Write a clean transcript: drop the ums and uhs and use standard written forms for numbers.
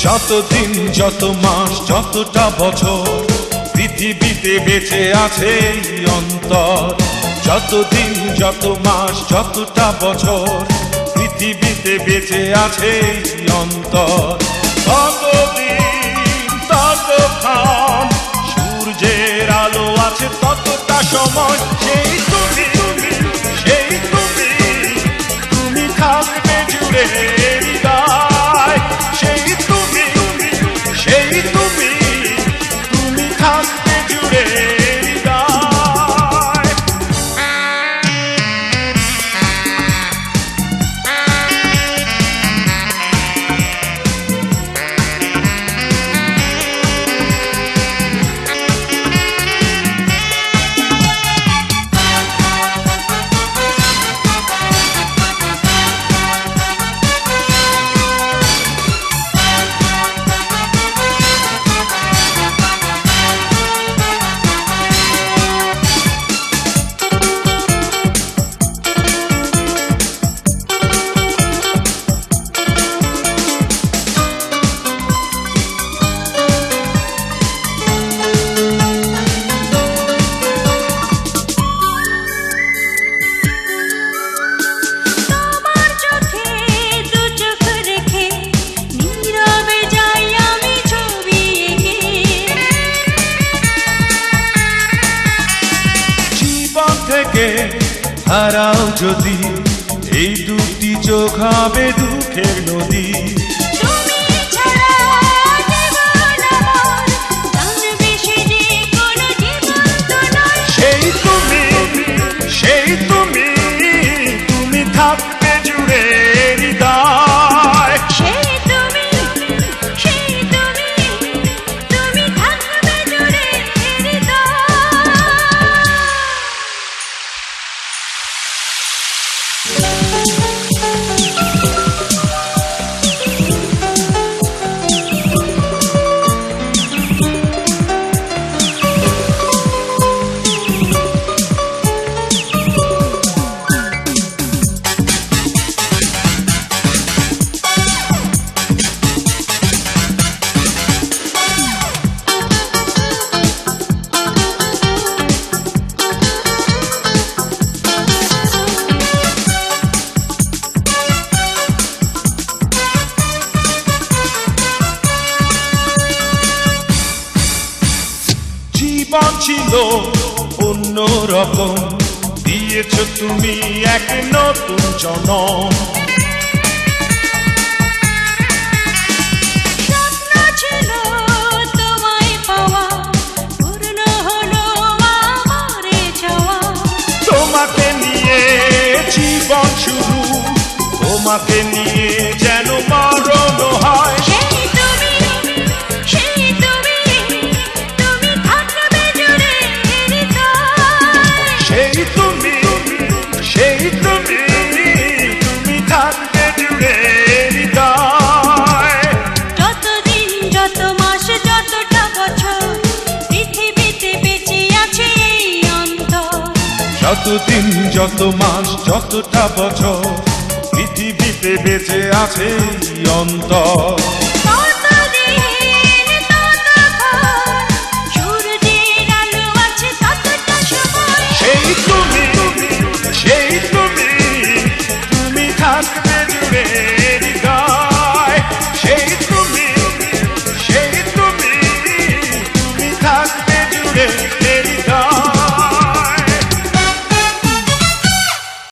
যতদিন যত মাস যতটা বছর পৃথিবীতে বেঁচে আছে এই অন্তর, যতদিন যত মাস যতটা বছর পৃথিবীতে বেঁচে আছে এই অন্তর, ততদিন ততক্ষণ সূর্যের আলো আছে ততটা সময় সেই তুমি সেই তুমি তুমি থাকবে জুড়ে হৃদয়, সেই তুমি সেই তুমি তুমি থাকবে জুড়ে হৃদয়। হারাও যদি এই দুটি চোখ হবে দুঃখের নদী, সেই তুমি সেই তুমি তুমি থাকবে জুড়ে হৃদয়, সেই তুমি সেই তুমি তুমি থাকবে জুড়ে হৃদয়। জীবন ছিল অন্য রকম, দিয়েছ তুমি এক নতুন জনম, স্বপ্ন ছিল তোমায় পাওয়া, পূর্ণ হলো আমার চাওয়া, তোমাকে নিয়ে জীবন শুরু, তোমাকে নিয়ে যেন মরণ হয়, সেই তুমি সেই তুমি তুমি থাকবে জুড়ে হৃদয়, সেই তুমি সেই তুমি তুমি থাকবে জুড়ে হৃদয়। যতদিন যত মাস যতটা বছর পৃথিবীতে বেঁচে আছে এই অন্তর, যতদিন যত মাস যতটা বছর পৃথিবীতে বেঁচে আছে এই অন্তর ততদিন ততক্ষণ সূর্যের আলো আছে ততটা সময় সেই তুমি